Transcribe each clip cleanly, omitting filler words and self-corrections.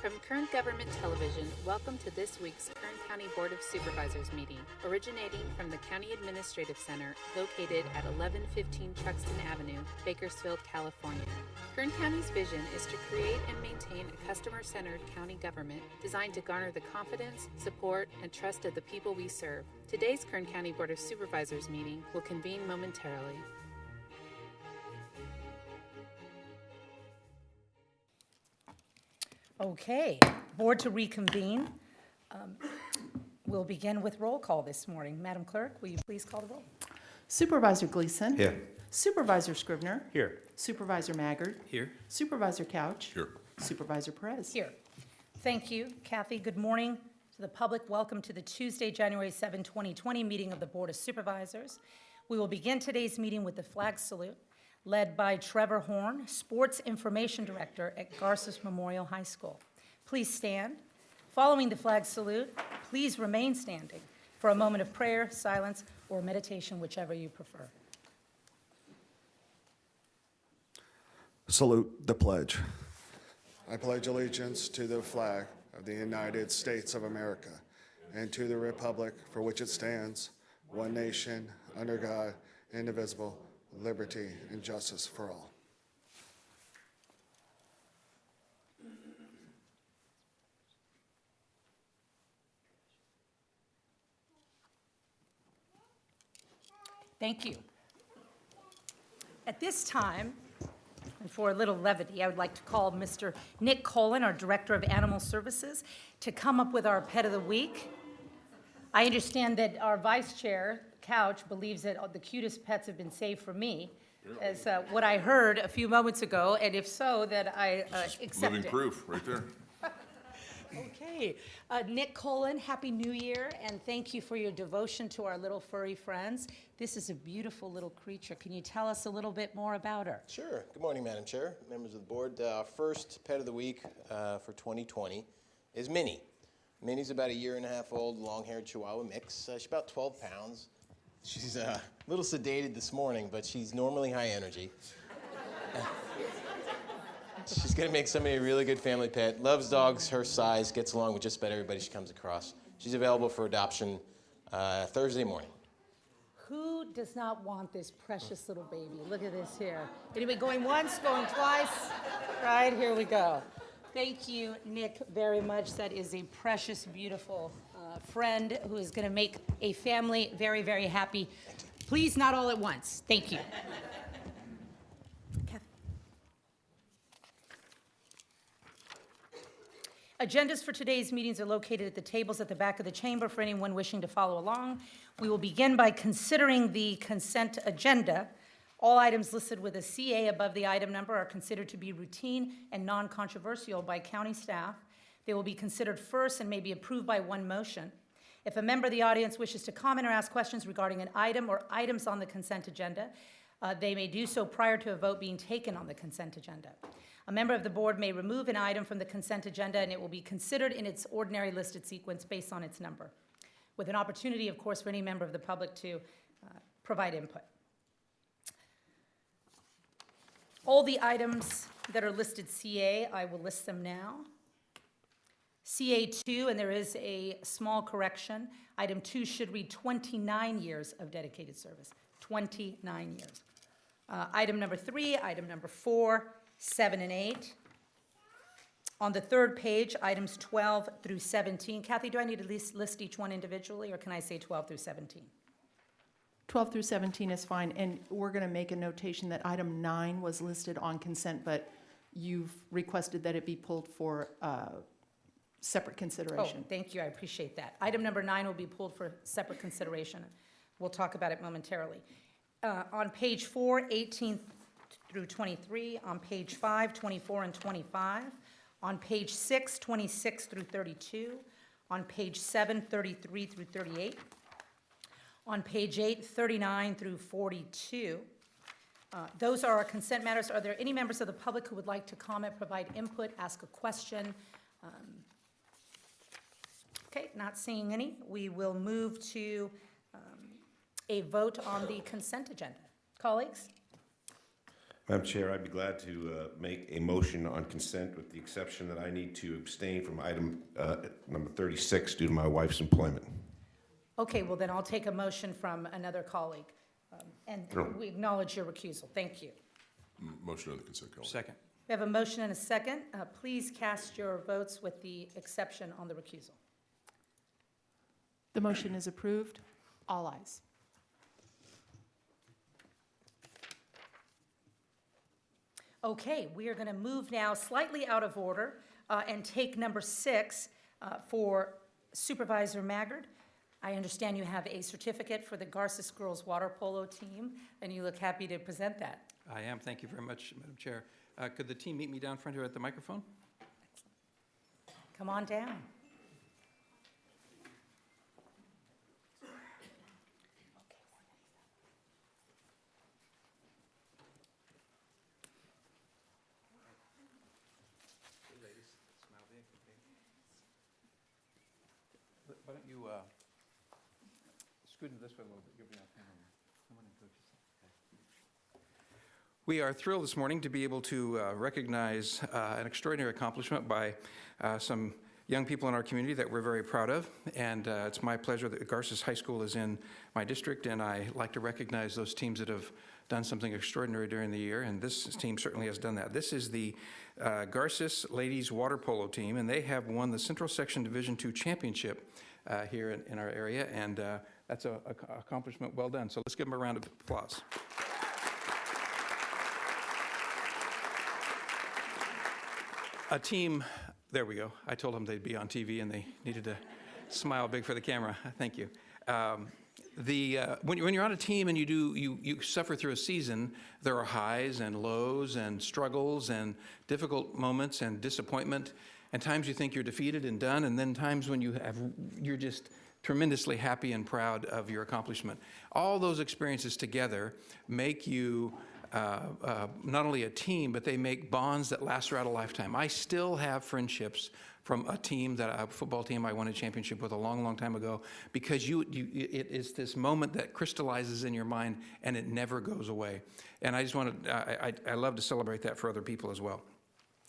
From Kern Government Television, welcome to this week's Kern County Board of Supervisors meeting, originating from the County Administrative Center located at 1115 Truxton Avenue, Bakersfield, California. Kern County's vision is to create and maintain a customer-centered county government designed to garner the confidence, support, and trust of the people we serve. Today's Kern County Board of Supervisors meeting will convene momentarily. Okay, board to reconvene. We'll begin with roll call this morning. Madam Clerk, will you please call the roll? Supervisor Gleason. Here. Supervisor Scribner. Here. Supervisor Maggard. Here. Supervisor Couch. Here. Supervisor Perez. Here. Thank you, Kathy. Good morning to the public. Welcome to the Tuesday, January 7, 2020 meeting of the Board of Supervisors. We will begin today's meeting with the flag salute, led by Trevor Horn, Sports Information Director at Garces Memorial High School. Please stand. Following the flag salute, please remain standing for a moment of prayer, silence, or meditation, whichever you prefer. Salute the pledge. I pledge allegiance to the flag of the United States of America and to the republic for which it stands, one nation, under God, indivisible, liberty and justice for all. Thank you. At this time, and for a little levity, I would like to call Mr. Nick Colin, our Director of Animal Services, to come up with our Pet of the Week. I understand that our Vice Chair, Couch, believes that the cutest pets have been saved for me, as what I heard a few moments ago, and if so, that I accept Living it. proof, right there. Okay. Nick Colin, Happy New Year, and thank you for your devotion to our little furry friends. This is a beautiful little creature. Can you tell us a little bit more about her? Sure. Good morning, Madam Chair, members of the board. Our first pet of the week for 2020 is Minnie. Minnie's about 1.5 years old, long-haired Chihuahua mix. She's about 12 pounds. She's a little sedated this morning, but she's normally high energy. She's going to make somebody a really good family pet. Loves dogs her size, gets along with just about everybody she comes across. She's available for adoption Thursday morning. Who does not want this precious little baby? Look at this here. Anybody going once, going twice? Right, here we go. Thank you, Nick, very much. That is a precious, beautiful friend who is going to make a family very, very happy. Please, not all at once. Thank you. Kathy. Agendas for today's meetings are located at the tables at the back of the chamber for anyone wishing to follow along. We will begin by considering the consent agenda. All items listed with a CA above the item number are considered to be routine and non-controversial by county staff. They will be considered first and may be approved by one motion. If a member of the audience wishes to comment or ask questions regarding an item or items on the consent agenda, they may do so prior to a vote being taken on the consent agenda. A member of the board may remove an item from the consent agenda and it will be considered in its ordinary listed sequence based on its number, with an opportunity, of course, for any member of the public to provide input. All the items that are listed CA, I will list them now. CA2, and there is a small correction. Item 2 should read 29 years of dedicated service. 29 years. Item number 3, item number 4, 7, and 8. On the third page, items 12 through 17. Kathy, do I need to list each one individually, or can I say 12 through 17? 12 through 17 is fine, and we're going to make a notation that item 9 was listed on consent, but you've requested that it be pulled for separate consideration. Oh, thank you. I appreciate that. Item number 9 will be pulled for separate consideration. We'll talk about it momentarily. On page 4, 18 through 23. On page 5, 24 and 25. On page 6, 26 through 32. On page 7, 33 through 38. On page 8, 39 through 42. Those are our consent matters. Are there any members of the public who would like to comment, provide input, ask a question? Okay, not seeing any. We will move to a vote on the consent agenda. Colleagues? Madam Chair, I'd be glad to make a motion on consent with the exception that I need to abstain from item number 36 due to my wife's employment. Okay, well then I'll take a motion from another colleague. And we acknowledge your recusal. Thank you. Motion on the consent calendar. Second. We have a motion and a second. Please cast your votes with the exception on the recusal. The motion is approved. All ayes. Okay, we are going to move now slightly out of order and take number 6 for Supervisor Maggard. I understand you have a certificate for the Garces girls water polo team, and you look happy to present that. I am. Thank you very much, Madam Chair. Could the team meet me down front here at the microphone? Come on down. Why don't you scoot in this way a little bit? You'll be on camera. Come on and coach us. We are thrilled this morning to be able to recognize an extraordinary accomplishment by some young people in our community that we're very proud of. And it's my pleasure that Garces High School is in my district, and I like to recognize those teams that have done something extraordinary during the year, and this team certainly has done that. This is the Garces ladies water polo team, and they have won the Central Section Division II championship here in our area, and that's an accomplishment well done. So let's give them a round of applause. A team, there we go. I told them they'd be on TV and they needed to smile big for the camera. Thank you. When you're on a team and you suffer through a season, there are highs and lows and struggles and difficult moments and disappointment, and times you think you're defeated and done, and then times when you're just tremendously happy and proud of your accomplishment. All those experiences together make you not only a team, but they make bonds that last throughout a lifetime. I still have friendships from a football team I won a championship with a long, long time ago, because it is this moment that crystallizes in your mind and it never goes away. And I just I love to celebrate that for other people as well.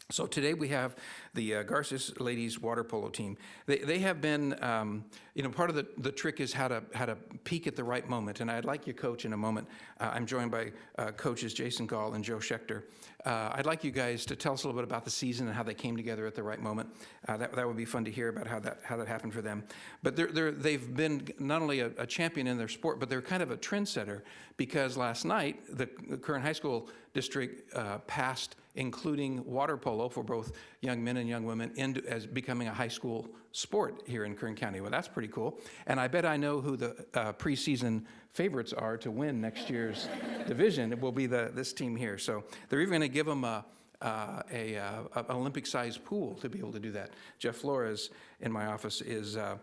So today we have the Garces ladies water polo team. They have been, part of the trick is how to peak at the right moment. And I'd like you, Coach, in a moment. I'm joined by coaches Jason Gall and Joe Schechter. I'd like you guys to tell us a little bit about the season and how they came together at the right moment. That would be fun to hear about how that happened for them. But they've been not only a champion in their sport, but they're kind of a trendsetter, because last night the Kern High School district passed including water polo for both young men and young women as becoming a high school sport here in Kern County. Well, that's pretty cool. And I bet I know who the preseason favorites are to win next year's division. It will be this team here. So they're even going to give them a Olympic-sized pool to be able to do that. Jeff Flores in my office is a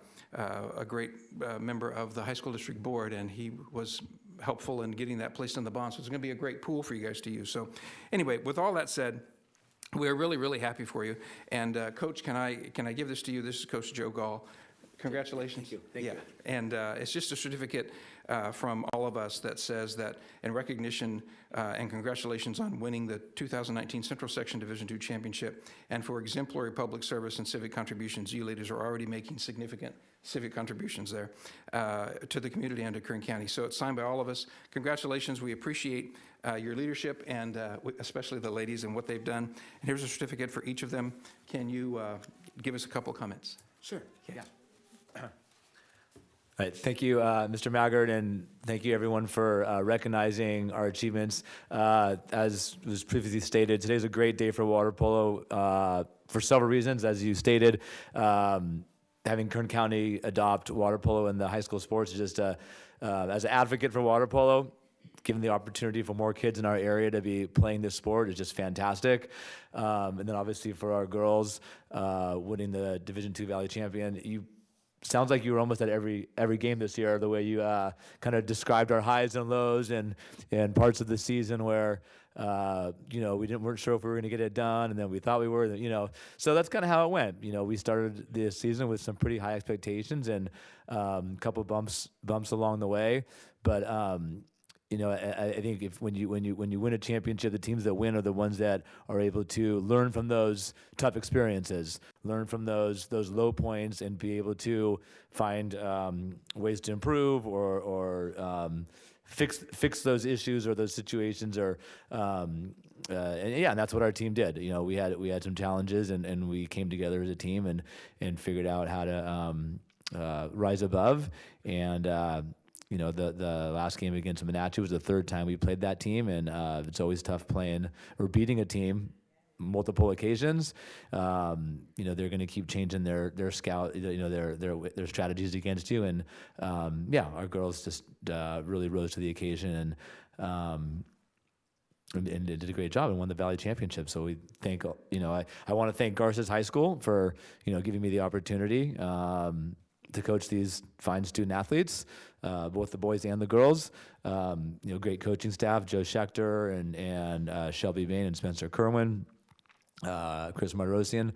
great member of the high school district board, and he was helpful in getting that placed in the bond. So it's going to be a great pool for you guys to use. So anyway, with all that said, we're really, really happy for you. And Coach, can I give this to you? This is Coach Joe Gall. Congratulations. Thank you. And it's just a certificate from all of us that says that in recognition and congratulations on winning the 2019 Central Section Division II Championship, and for exemplary public service and civic contributions. You ladies are already making significant civic contributions there to the community and to Kern County. So it's signed by all of us. Congratulations. We appreciate your leadership, and especially the ladies and what they've done. And here's a certificate for each of them. Can you give us a couple comments? Sure. Yeah. All right, thank you, Mr. Maggard, and thank you everyone for recognizing our achievements. As was previously stated, today's a great day for water polo for several reasons. As you stated, having Kern County adopt water polo in the high school sports is just, as an advocate for water polo, given the opportunity for more kids in our area to be playing this sport is just fantastic. And then obviously for our girls, winning the Division II Valley Champion, sounds like you were almost at every game this year, the way you kind of described our highs and lows and parts of the season where we weren't sure if we were going to get it done, and then we thought we were, So that's kind of how it went. We started this season with some pretty high expectations and a couple bumps along the way, but I think when you win a championship, the teams that win are the ones that are able to learn from those tough experiences, learn from those low points, and be able to find ways to improve or fix those issues or those situations and that's what our team did. We had some challenges and we came together as a team and figured out how to rise above. And the last game against Monachi was the third time we played that team, and it's always tough playing or beating a team multiple occasions. They're going to keep changing their scout, their strategies against you, and our girls just really rose to the occasion and did a great job and won the Valley Championship. So we thank, I want to thank Garces High School for, giving me the opportunity to coach these fine student athletes, both the boys and the girls. Great coaching staff, Joe Schechter and Shelby Bain and Spencer Kerwin, Chris Marosian.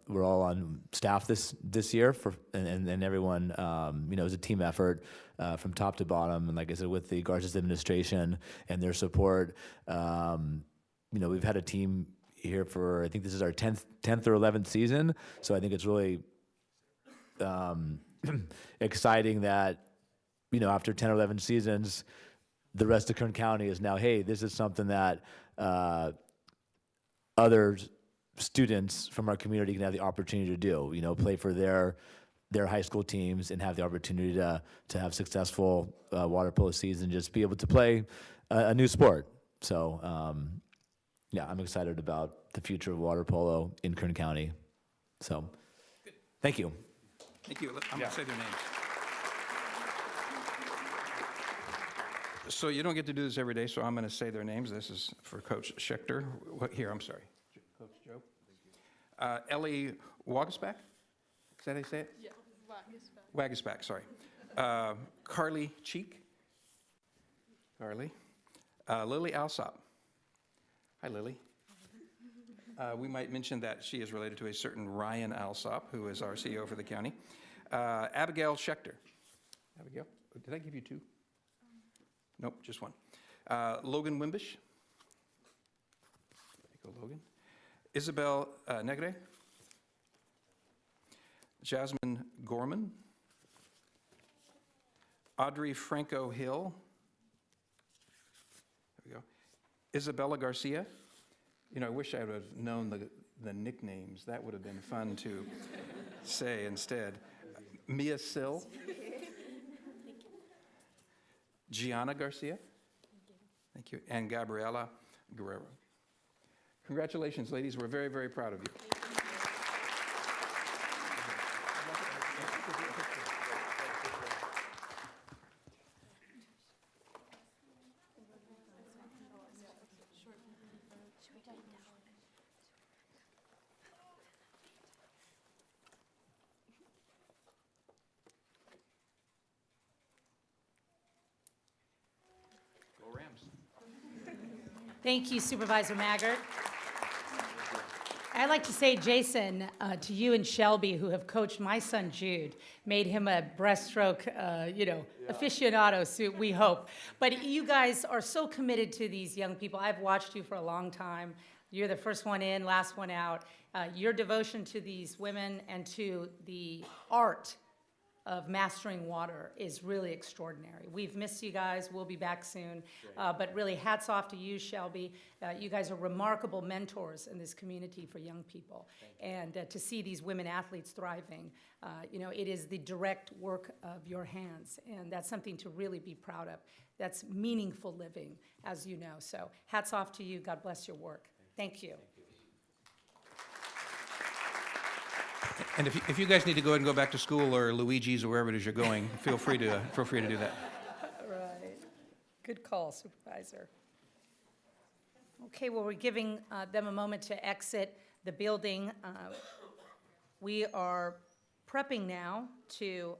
We're all on staff this year and everyone, it was a team effort from top to bottom. And like I said, with the Garces administration and their support, we've had a team here for, I think this is our 10th or 11th season. So I think it's really exciting that, after 10 or 11 seasons, the rest of Kern County is now, hey, this is something that other students from our community can have the opportunity to do, play for their high school teams and have the opportunity to have successful water polo season, just be able to play a new sport. So, I'm excited about the future of water polo in Kern County. So, thank you. Thank you. I'm going to say their names. So you don't get to do this every day, so I'm going to say their names. This is for Coach Schechter. I'm sorry. Coach Joe. Ellie Wagisback? Is that how you say it? Yeah, Wagisback, sorry. Carly Cheek. Carly. Lily Alsop. Hi, Lily. We might mention that she is related to a certain Ryan Alsop, who is our CEO for the county. Abigail Schechter. Abigail, did I give you two? Nope, just one. Logan Wimbish. There you go, Logan. Isabel Negre. Jasmine Gorman. Audrey Franco Hill. There we go. Isabella Garcia. I wish I would have known the nicknames. That would have been fun to say instead. Mia Sill. Gianna Garcia. Thank you. And Gabriela Guerrero. Congratulations, ladies. We're very, very proud of you. Thank you, Supervisor Maggart. I'd like to say, Jason, to you and Shelby, who have coached my son Jude, made him a breaststroke, aficionado, so we hope. But you guys are so committed to these young people. I've watched you for a long time. You're the first one in, last one out. Your devotion to these women and to the art of mastering water is really extraordinary. We've missed you guys. We'll be back soon. But really, hats off to you, Shelby. You guys are remarkable mentors in this community for young people. And to see these women athletes thriving, it is the direct work of your hands. And that's something to really be proud of. That's meaningful living, as you know. So hats off to you. God bless your work. Thank you. And if you guys need to go ahead and go back to school or Luigi's or wherever it is you're going, feel free to do that. Right. Good call, Supervisor. Okay, well, we're giving them a moment to exit the building. We are prepping now to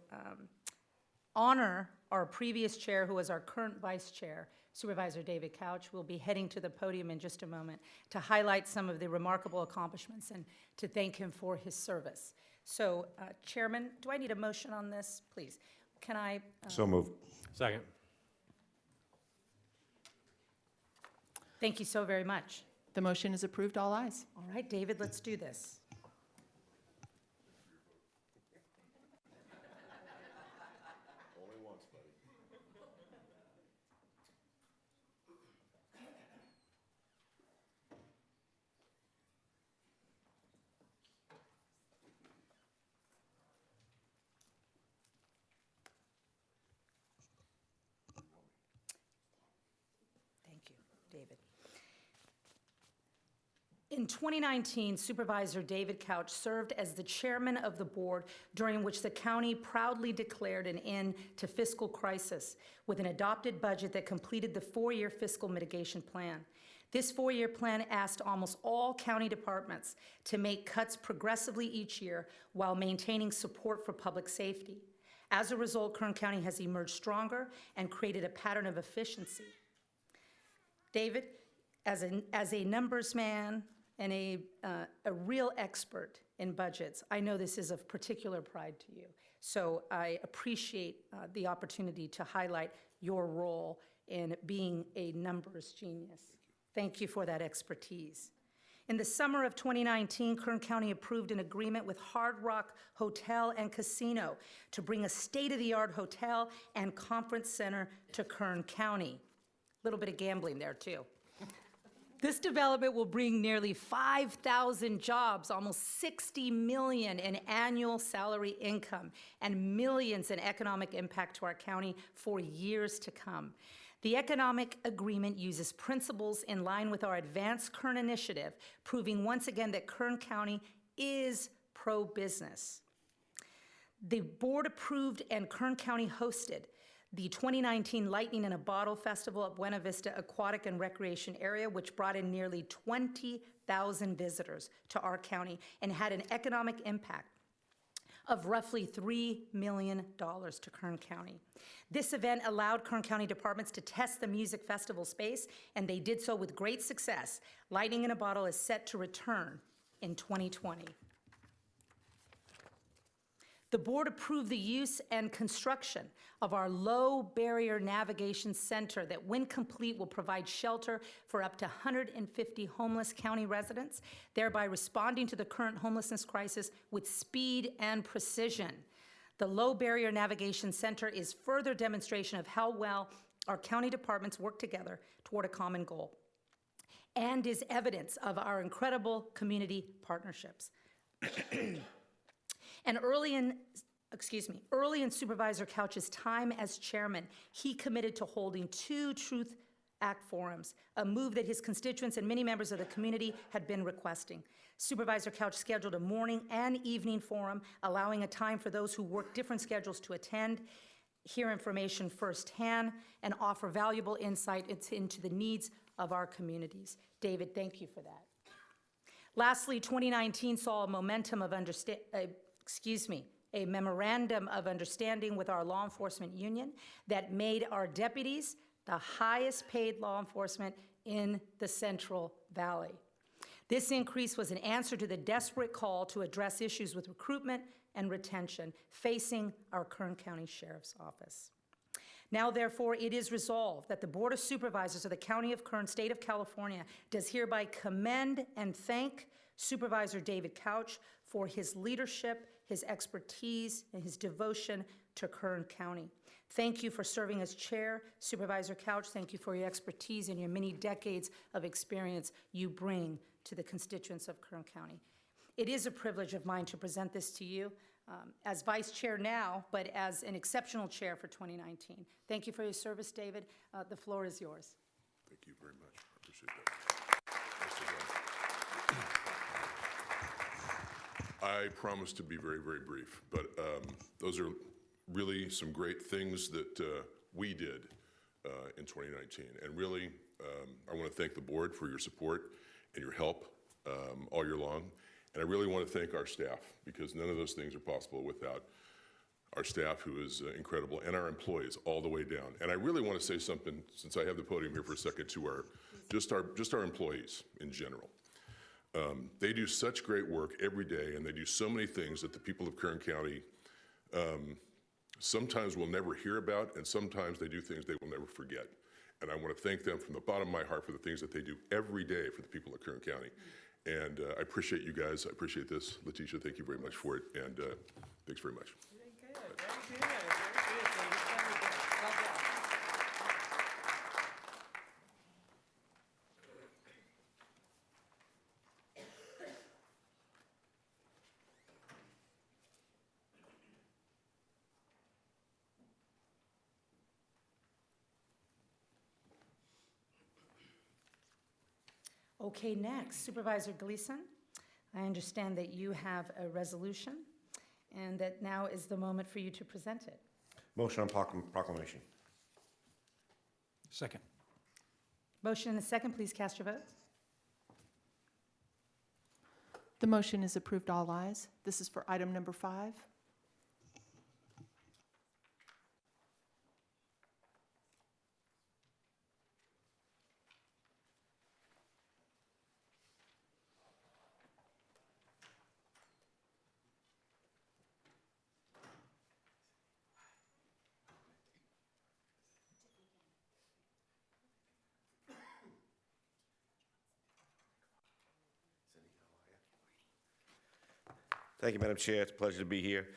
honor our previous chair, who was our current vice chair, Supervisor David Couch. Will be heading to the podium in just a moment to highlight some of the remarkable accomplishments and to thank him for his service. So, Chairman, do I need a motion on this? Please. Can I? So moved. Second. Thank you so very much. The motion is approved, all ayes. All right, David, let's do this. Thank you, David. In 2019, Supervisor David Couch served as the chairman of the board, during which the county proudly declared an end to fiscal crisis with an adopted budget that completed the 4-year fiscal mitigation plan. This 4-year plan asked almost all county departments to make cuts progressively each year while maintaining support for public safety. As a result, Kern County has emerged stronger and created a pattern of efficiency. David, as a numbers man and a real expert in budgets, I know this is of particular pride to you. So I appreciate the opportunity to highlight your role in being a numbers genius. Thank you for that expertise. In the summer of 2019, Kern County approved an agreement with Hard Rock Hotel and Casino to bring a state-of-the-art hotel and conference center to Kern County. A little bit of gambling there, too. This development will bring nearly 5,000 jobs, almost 60 million in annual salary income, and millions in economic impact to our county for years to come. The economic agreement uses principles in line with our Advanced Kern initiative, proving once again that Kern County is pro-business. The board approved and Kern County hosted the 2019 Lightning in a Bottle Festival at Buena Vista Aquatic and Recreation Area, which brought in nearly 20,000 visitors to our county and had an economic impact of roughly $3 million to Kern County. This event allowed Kern County departments to test the music festival space, and they did so with great success. Lightning in a Bottle is set to return in 2020. The board approved the use and construction of our low barrier navigation center that, when complete, will provide shelter for up to 150 homeless county residents, thereby responding to the current homelessness crisis with speed and precision. The low barrier navigation center is further demonstration of how well our county departments work together toward a common goal, and is evidence of our incredible community partnerships. And early in Supervisor Couch's time as chairman, he committed to holding 2 Truth Act forums, a move that his constituents and many members of the community had been requesting. Supervisor Couch scheduled a morning and evening forum, allowing a time for those who work different schedules to attend, hear information firsthand, and offer valuable insight into the needs of our communities. David, thank you for that. Lastly, 2019 saw a memorandum of understanding with our law enforcement union that made our deputies the highest paid law enforcement in the Central Valley. This increase was an answer to the desperate call to address issues with recruitment and retention facing our Kern County Sheriff's Office. Now, therefore, it is resolved that the Board of Supervisors of the County of Kern, State of California, does hereby commend and thank Supervisor David Couch for his leadership, his expertise, and his devotion to Kern County. Thank you for serving as chair, Supervisor Couch. Thank you for your expertise and your many decades of experience you bring to the constituents of Kern County. It is a privilege of mine to present this to you as vice chair now, but as an exceptional chair for 2019. Thank you for your service, David. The floor is yours. Thank you very much. I appreciate that. I promise to be very, very brief, but those are really some great things that we did in 2019. And really, I want to thank the board for your support and your help all year long. And I really want to thank our staff, because none of those things are possible without our staff, who is incredible, and our employees all the way down. And I really want to say something, since I have the podium here for a second, to our employees in general. They do such great work every day, and they do so many things that the people of Kern County sometimes will never hear about, and sometimes they do things they will never forget. And I want to thank them from the bottom of my heart for the things that they do every day for the people of Kern County. And I appreciate you guys. I appreciate this. Letitia, thank you very much for it. And thanks very much. Very good, very good, very good. Well done. Okay, next, Supervisor Gleason. I understand that you have a resolution, and that now is the moment for you to present it. Motion on proclamation. Second. Motion and a second, please cast your votes. The motion is approved, all ayes. This is for item number 5. Thank you, Madam Chair. It's a pleasure to be here.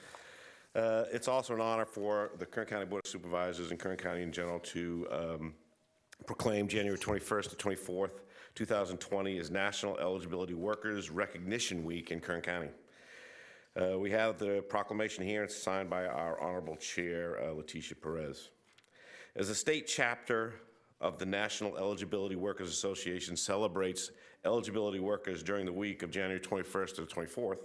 It's also an honor for the Kern County Board of Supervisors and Kern County in general to proclaim January 21st to 24th, 2020 as National Eligibility Workers Recognition Week in Kern County. We have the proclamation here. It's signed by our Honorable Chair, Letitia Perez. As a state chapter of the National Eligibility Workers Association celebrates eligibility workers during the week of January 21st to the 24th,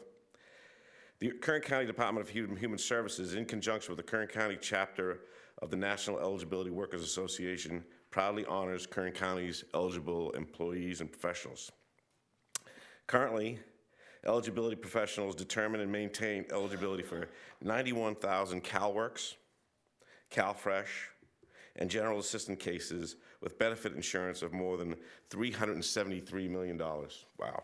the Kern County Department of Human Services, in conjunction with the Kern County chapter of the National Eligibility Workers Association, proudly honors Kern County's eligible employees and professionals. Currently, eligibility professionals determine and maintain eligibility for 91,000 CalWorks, CalFresh, and general assistant cases with benefit insurance of more than $373 million. Wow.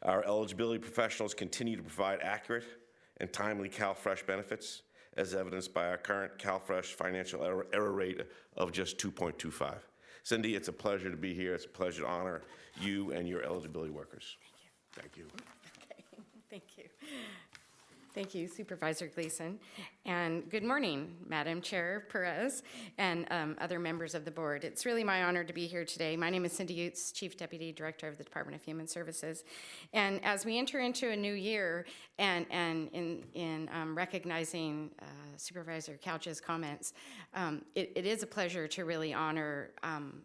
Our eligibility professionals continue to provide accurate and timely CalFresh benefits, as evidenced by our current CalFresh financial error rate of just 2.25. Cindy, it's a pleasure to be here. It's a pleasure to honor you and your eligibility workers. Thank you. Okay, thank you. Thank you, Supervisor Gleason. And good morning, Madam Chair Perez and other members of the board. It's really my honor to be here today. My name is Cindy Utes, Chief Deputy Director of the Department of Human Services. And as we enter into a new year and in recognizing Supervisor Couch's comments, it is a pleasure to really honor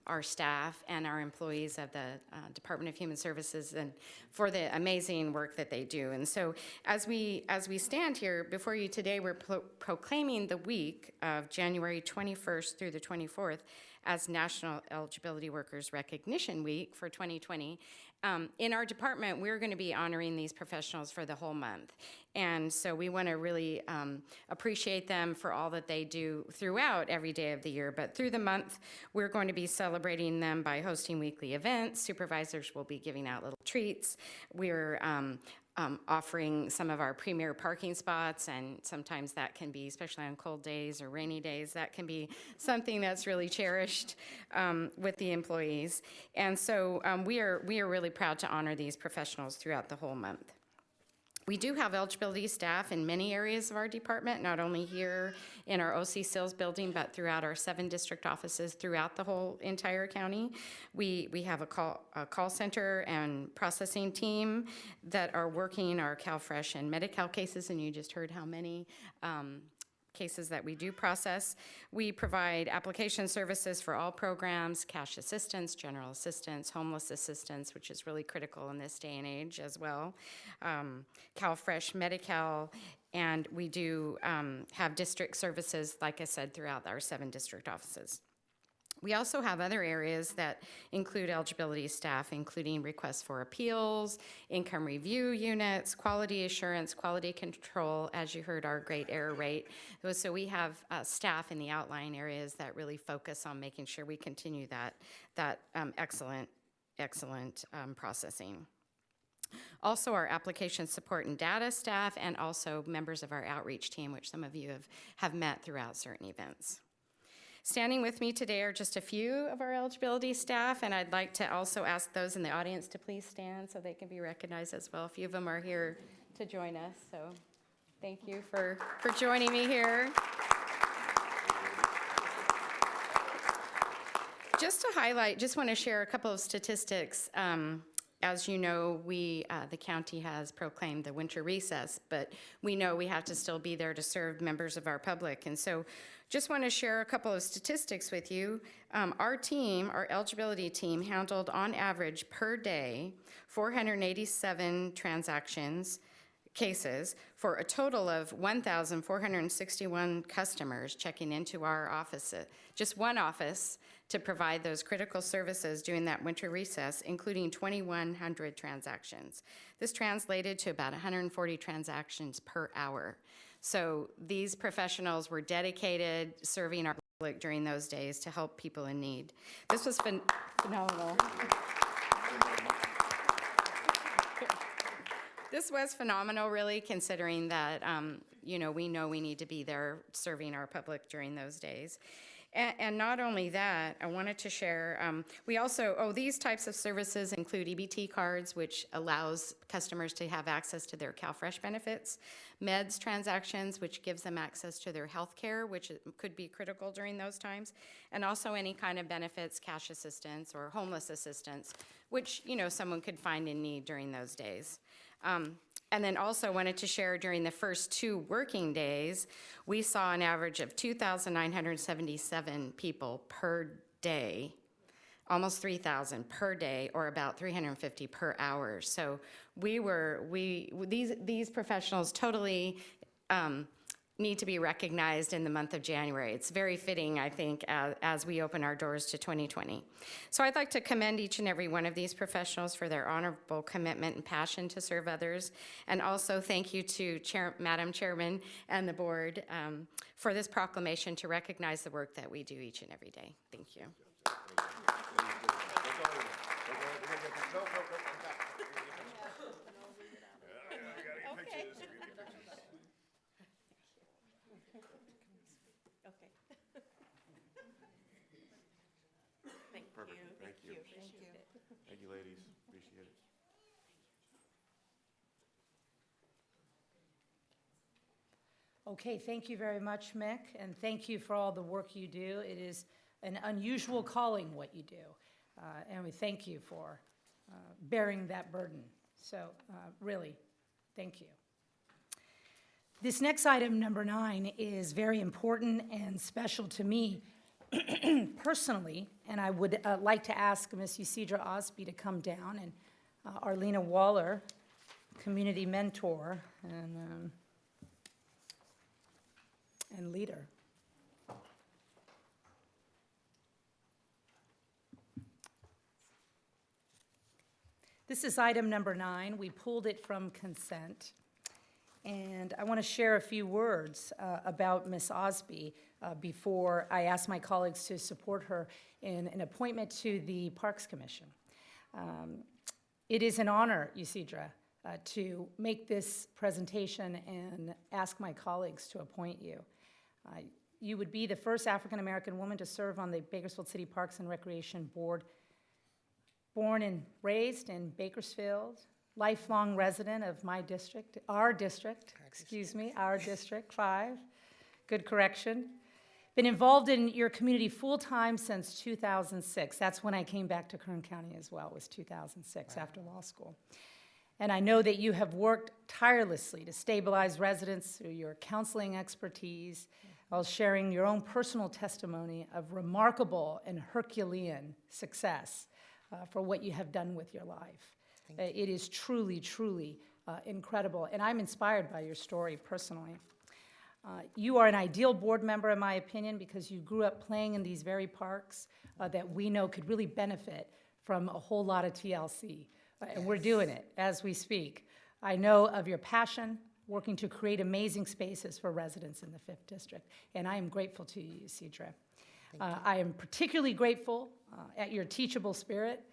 our staff and our employees of the Department of Human Services and for the amazing work that they do. And so as we stand here before you today, we're proclaiming the week of January 21st through the 24th as National Eligibility Workers Recognition Week for 2020. In our department, we're going to be honoring these professionals for the whole month. And so we want to really appreciate them for all that they do throughout every day of the year. But through the month, we're going to be celebrating them by hosting weekly events. Supervisors will be giving out little treats. We're offering some of our premier parking spots, and sometimes that can be, especially on cold days or rainy days, that can be something that's really cherished with the employees. And so we are really proud to honor these professionals throughout the whole month. We do have eligibility staff in many areas of our department, not only here in our OC Sales building, but throughout our 7 district offices throughout the whole entire county. We have a call center and processing team that are working our CalFresh and Medi-Cal cases, and you just heard how many cases that we do process. We provide application services for all programs, cash assistance, general assistance, homeless assistance, which is really critical in this day and age as well, CalFresh, Medi-Cal, and we do have district services, like I said, throughout our 7 district offices. We also have other areas that include eligibility staff, including requests for appeals, income review units, quality assurance, quality control, as you heard, our great error rate. So we have staff in the outlying areas that really focus on making sure we continue that excellent processing. Also, our application support and data staff, and also members of our outreach team, which some of you have met throughout certain events. Standing with me today are just a few of our eligibility staff, and I'd like to also ask those in the audience to please stand so they can be recognized as well. A few of them are here to join us, so thank you for joining me here. Just to highlight, just want to share a couple of statistics. As you know, the county has proclaimed the winter recess, but we know we have to still be there to serve members of our public. And so just want to share a couple of statistics with you. Our team, our eligibility team, handled on average per day 487 cases for a total of 1,461 customers checking into our office, just one office, to provide those critical services during that winter recess, including 2,100 transactions. This translated to about 140 transactions per hour. So these professionals were dedicated serving our public during those days to help people in need. This was phenomenal. This was phenomenal, really, considering that, we know we need to be there serving our public during those days. And not only that, I wanted to share, we also, these types of services include EBT cards, which allows customers to have access to their CalFresh benefits, meds transactions, which gives them access to their health care, which could be critical during those times, and also any kind of benefits, cash assistance or homeless assistance, which, someone could find in need during those days. And then also wanted to share during the first 2 working days, we saw an average of 2,977 people per day, almost 3,000 per day, or about 350 per hour. So these professionals totally need to be recognized in the month of January. It's very fitting, I think, as we open our doors to 2020. So I'd like to commend each and every one of these professionals for their honorable commitment and passion to serve others. And also thank you to Madam Chairman and the board for this proclamation to recognize the work that we do each and every day. Thank you. Thank you, ladies. Appreciate it. Okay, thank you very much, Mick, and thank you for all the work you do. It is an unusual calling, what you do, and we thank you for bearing that burden. So really, thank you. This next item, number 9, is very important and special to me personally, and I would like to ask Ms. Isidra Osby to come down, and Arlena Waller, community mentor and leader. This is item number 9. We pulled it from consent. And I want to share a few words about Ms. Osby before I ask my colleagues to support her in an appointment to the Parks Commission. It is an honor, Isidra, to make this presentation and ask my colleagues to appoint you. You would be the first African-American woman to serve on the Bakersfield City Parks and Recreation Board. Born and raised in Bakersfield, lifelong resident of my district, our district, our District 5. Good correction. Been involved in your community full-time since 2006. That's when I came back to Kern County as well, was 2006 after law school. And I know that you have worked tirelessly to stabilize residents through your counseling expertise, while sharing your own personal testimony of remarkable and Herculean success for what you have done with your life. It is truly, truly incredible, and I'm inspired by your story personally. You are an ideal board member, in my opinion, because you grew up playing in these very parks that we know could really benefit from a whole lot of TLC, and we're doing it as we speak. I know of your passion, working to create amazing spaces for residents in the 5th District, and I am grateful to you, Isidra. I am particularly grateful at your teachable spirit.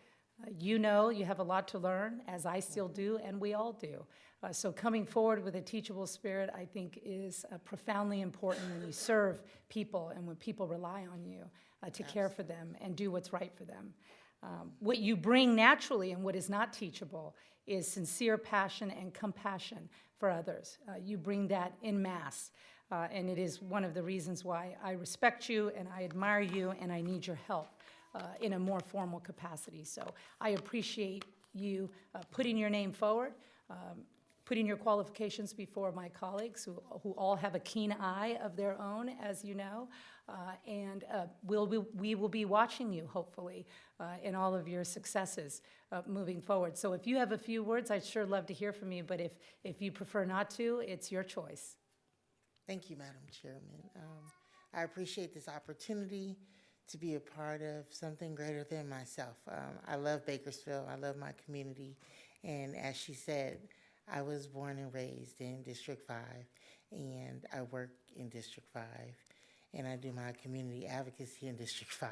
You know you have a lot to learn, as I still do, and we all do. So coming forward with a teachable spirit, I think, is profoundly important when you serve people and when people rely on you to care for them and do what's right for them. What you bring naturally and what is not teachable is sincere passion and compassion for others. You bring that en masse, and it is one of the reasons why I respect you and I admire you and I need your help in a more formal capacity. So I appreciate you putting your name forward, putting your qualifications before my colleagues who all have a keen eye of their own, as you know, and we will be watching you, hopefully, in all of your successes moving forward. So if you have a few words, I'd sure love to hear from you, but if you prefer not to, it's your choice. Thank you, Madam Chairman. I appreciate this opportunity to be a part of something greater than myself. I love Bakersfield. I love my community. And as she said, I was born and raised in District 5, and I work in District 5, and I do my community advocacy in District 5.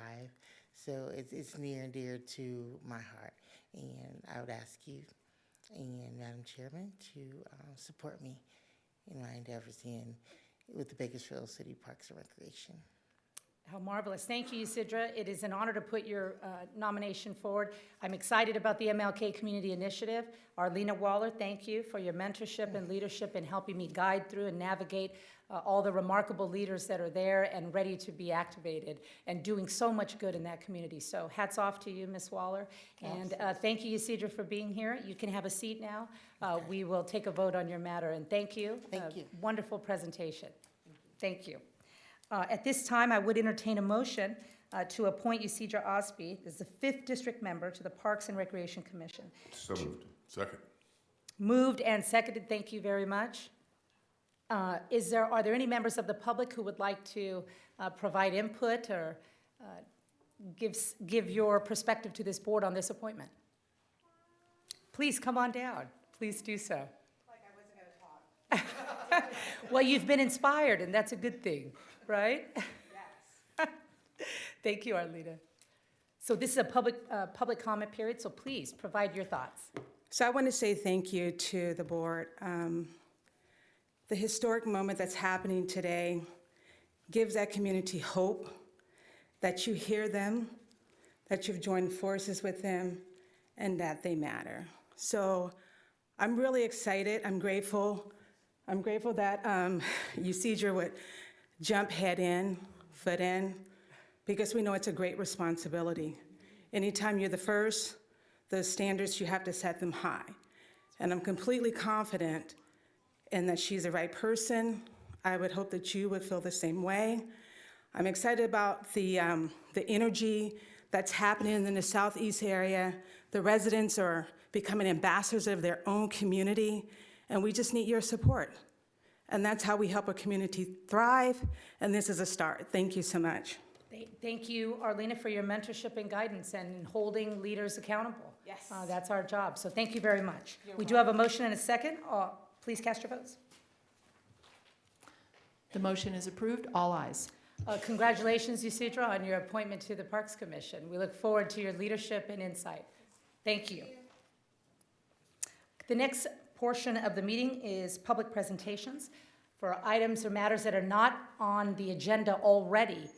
So it's near and dear to my heart. And I would ask you and Madam Chairman to support me in my endeavors with the Bakersfield City Parks and Recreation. How marvelous. Thank you, Isidra. It is an honor to put your nomination forward. I'm excited about the MLK Community Initiative. Arlena Waller, thank you for your mentorship and leadership in helping me guide through and navigate all the remarkable leaders that are there and ready to be activated and doing so much good in that community. So hats off to you, Ms. Waller. And thank you, Isidra, for being here. You can have a seat now. We will take a vote on your matter. And thank you. Thank you. Wonderful presentation. Thank you. At this time, I would entertain a motion to appoint Isidra Osby as the 5th District Member to the Parks and Recreation Commission. So moved. Second. Moved and seconded. Thank you very much. Are there any members of the public who would like to provide input or give your perspective to this board on this appointment? Please come on down. Please do so. Like I wasn't going to talk. Well, you've been inspired, and that's a good thing, right? Yes. Thank you, Arlena. So this is a public comment period, so please provide your thoughts. So I want to say thank you to the board. The historic moment that's happening today gives that community hope that you hear them, that you've joined forces with them, and that they matter. So I'm really excited. I'm grateful. I'm grateful that Isidra would jump head in, foot in, because we know it's a great responsibility. Anytime you're the first, the standards, you have to set them high. And I'm completely confident in that she's the right person. I would hope that you would feel the same way. I'm excited about the energy that's happening in the Southeast area. The residents are becoming ambassadors of their own community, and we just need your support. And that's how we help a community thrive, and this is a start. Thank you so much. Thank you, Arlena, for your mentorship and guidance and in holding leaders accountable. Yes. That's our job, so thank you very much. We do have a motion and a second. Please cast your votes. The motion is approved. All ayes. Congratulations, Isidra, on your appointment to the Parks Commission. We look forward to your leadership and insight. Thank you. The next portion of the meeting is public presentations. For items or matters that are not on the agenda already,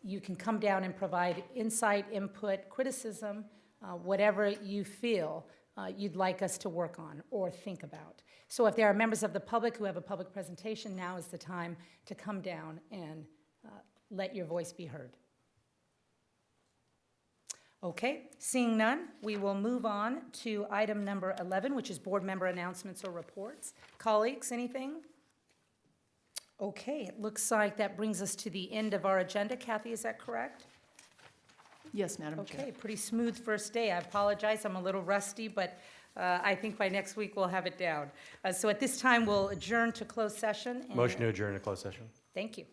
you can come down and provide insight, input, criticism, whatever you feel you'd like us to work on or think about. So if there are members of the public who have a public presentation, now is the time to come down and let your voice be heard. Okay, seeing none, we will move on to item number 11, which is board member announcements or reports. Colleagues, anything? Okay, it looks like that brings us to the end of our agenda. Kathy, is that correct? Yes, Madam Chair. Okay, pretty smooth first day. I apologize, I'm a little rusty, but I think by next week we'll have it down. So at this time, we'll adjourn to closed session. Motion to adjourn to closed session. Thank you.